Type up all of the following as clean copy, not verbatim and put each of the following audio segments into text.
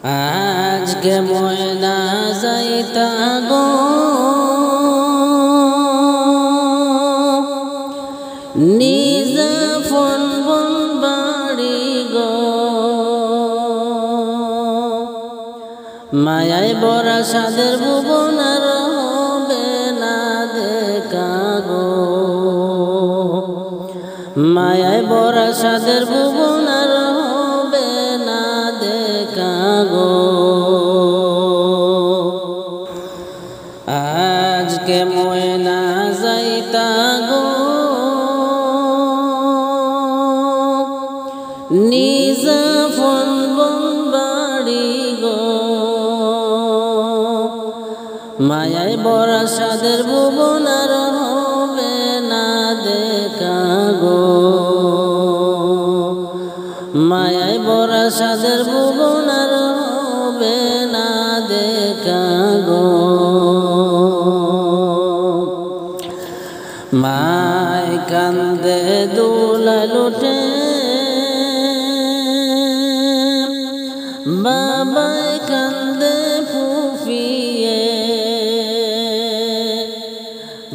আজকে ময়না যাইতা গো নিজা ফোন বন বাড়ি গো মায়ায় বরা সাদের ভুবন আর হবে না দেখা গো মায়ায় বরা সাদের ভুবন আর হবে না দেখা গো আজকে ময়না যাইতা গো নিজা ফোন বন বাড়ি গো মায়ায় বরা সাদের ভুবন আর হবে না দেখা গো মায়ায় বরা সাদের ভুবন আর হবে না দেখা গো মায় কান্দে দুলা লুটে বাবায় কান্দে ফুফিয়ে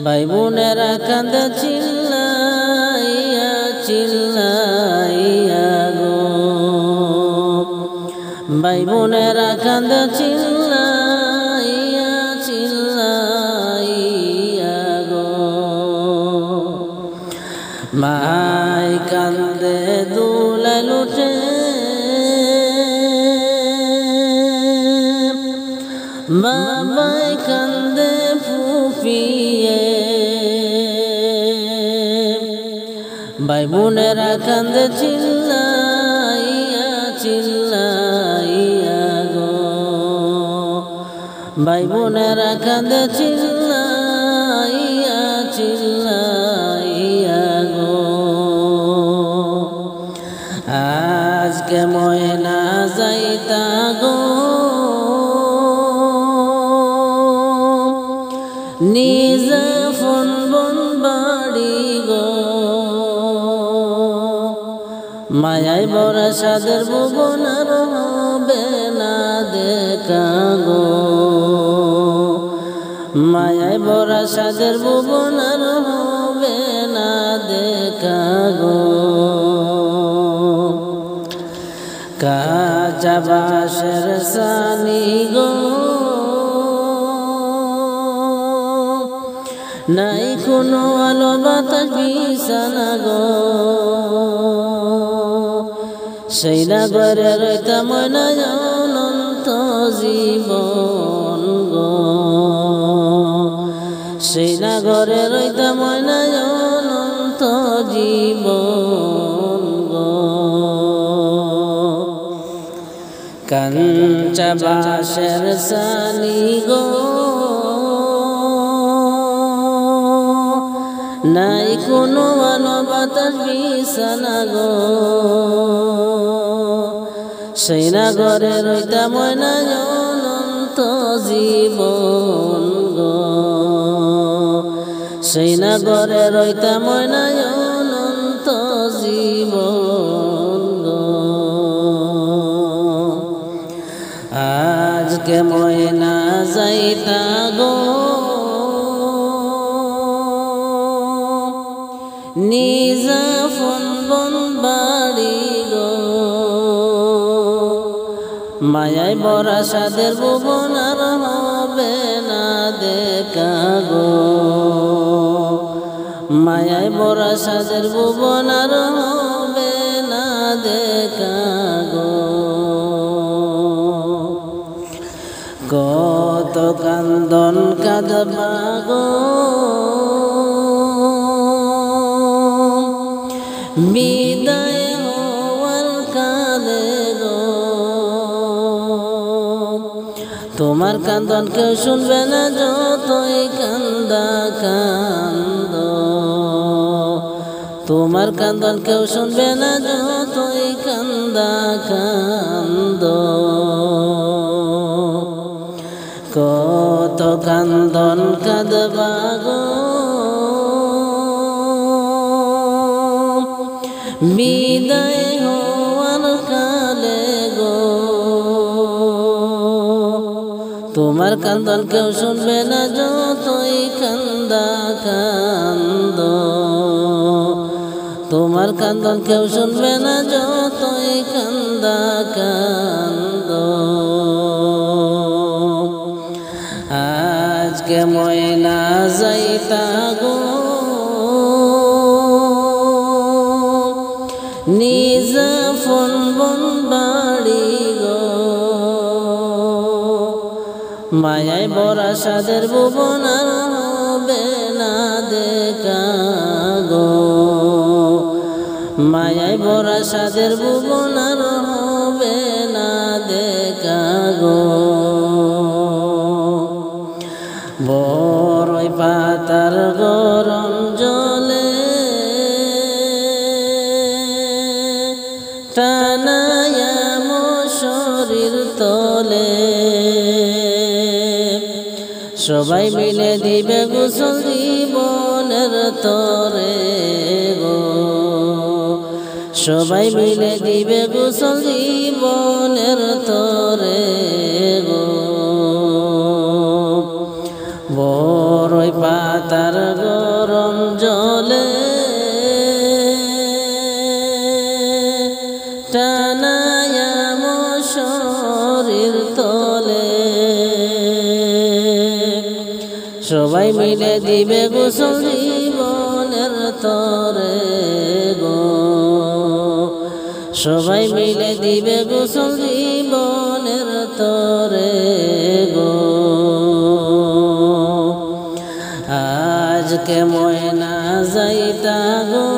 ভাই বোনেরা কান্দে চিল্লাইয়া চিল্লাইয়া গো ভাই বোনেরা কান্দে চিল্লাইয়া চিল্লাইয়া গো মাই কান্দে দুলা লুটে বাবাই কান্দে ফুফিয়ে ভাই বোনেরা কান্দে চিল্লাইয়া চিল্লাইয়া গো ভাই বোনেরা কান্দে চিল্লাইয়া চিল্লাইয়া গো আজকে ময়না যাইতা গো নিজা ফোন বন বাড়ি গো মায়ায় বরা সাদের ভুবন আর হবে না দেখা গো মায়ায় বরা সাদের ভুবন আর হবে না দেখা গো কাঁচা বাঁশের সানি গো নাই কোনো আলো বাতাস বিছানা গো সেই নগরে রইতা ময়না অনন্ত জীবন গো সেই নগরে রইতা ময়না অনন্ত জীবন গো কাঞ্চা বাঁশের সানি গো নাই কোনো আলো বাতাস বিছানা গো সেই নগরে রইতা ময়না অনন্ত জীবন গো সেই নগরে রইতা ময়না অনন্ত জীবন গো আজকে ময়না যাইতা গো নিজা ফোন বন বাড়ি গো মায়ায় বরা সাদের ভুবন আর হবে না দেখা গো মায়ায় বরা সাদের ভুবন আর হবে না দেখা গো কত কান্দন কাঁদবা গো বিদায় হওয়ার কালে গো তোমার কান্দন কেউ শুনবে না যতই কান্দা কান্দ তোমার কান্দন কেউ শুনবে না যতই কান্দা কান্দ কত কান্দন কাঁদবা গো বিদায় হওয়ার কালে গো তোমার কান্দন কেউ শুনবে না যতই কান্দা কান্দ তোমার কান্দন কেউ শুনবে না যতই কান্দা কান্দ আজকে ময়না যাইতা গো নিজা ফোন বন বাড়ি গো মায়ায় বরা সাদের ভুবন আর হবে না দেখা গো মায়ায় বরা সাদের ভুবন আর হবে না দেখা গো বড়ই পাতার গরম জলে টানায়া মো শরীর তলে সবাই মিলে দিবে গোসল জীবনের তরে গো সবাই মিলে দিবে গোসল জীবনের তরে গো বড়ই পাতার গরম জলে টানায়া মো শরীর তলে সবাই মিলে দিবে গোসল জীবনের তরে গো সবাই মিলে দিবে গোসল জীবনের তরে গো আজকে ময়না যাইতা গো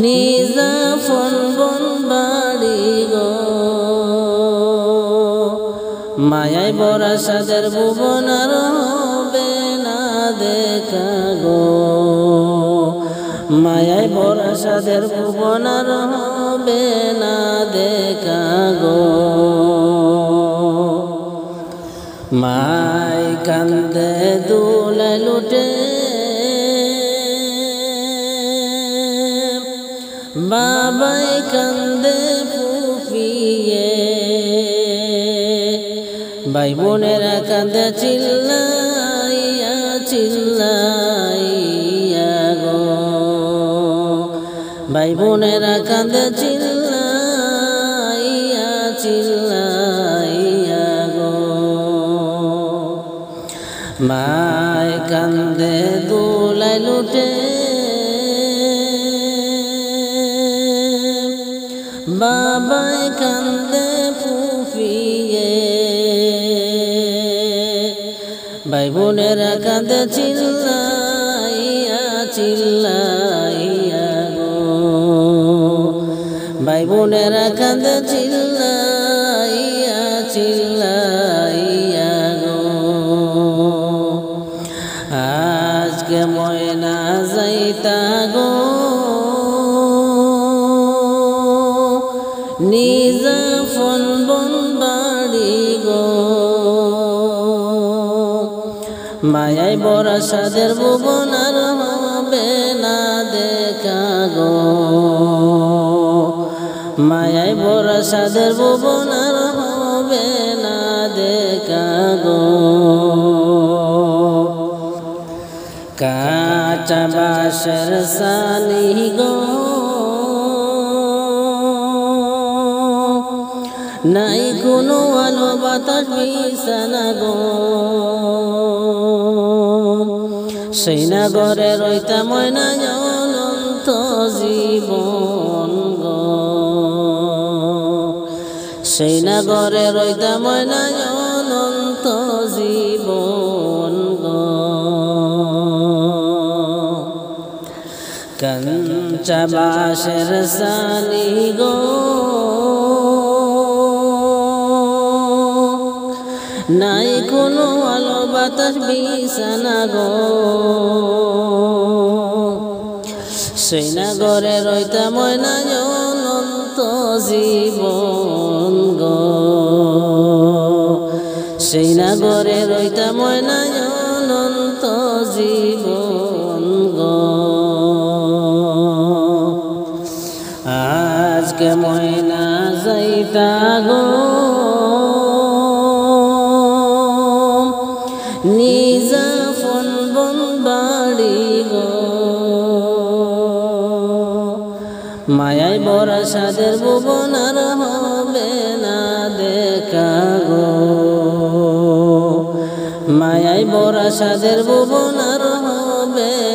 নিজা ফোন বন বাড়ি গো মায়ায় বরা সাদের ভুবন আর হবে না দেখা গো মায়ায় বরা সাদের ভুবন আর হবে না দেখা গো মাই কান্দে দুলে লুটে বাবাই কান্দে ফুফিয়ে ভাই বোনেরা কান্দে চিল্লাইয়া চিল্লাইয়া গো ভাই বোনেরা কান্দে চিল্লাইয়া চিল্লাইয়া গো মাই কান্দে দুলাই লুটে বাবাই কান্দে ফুফিয়ে ভাই বোনেরা কান্দে চিল্লাইয়া চিল্লাইয়া গো ভাই বোনেরা কান্দে চিল্লাইয়া চিল্লাইয়া গো আজকে ময়না যাইতা গো নিজা ফোন বন বাড়ি গো মায়ায় বরা সাদের ভুবন আর হবে না দেখা গো মায়ায় বরা সাদের ভুবন আর হবে না দেখা গো কাঁচা বাঁশের সানি গো নাই কোনো আলো বাতাস বিছানা গো সেই নগরে রইতা ময়না অনন্ত জীবন গো সেই নগরে রইতা ময়না অনন্ত জীবন গো কাঁচা বাঁশের সানি গো নাই কোনো আলো বাতাস বিছানা গো সেই নগরে রইতা ময়না অনন্ত জীবন গো সেই নগরে রইতা ময়না অনন্ত জীবন গো আজকে ময়না যাইতা গো নিজা ফোন বন বাড়ি গো মায়ায় বড়া সাদের ভুবন আর হবে না দেখা গো মায়ায় বড়া সাদের ভুবন আর হবে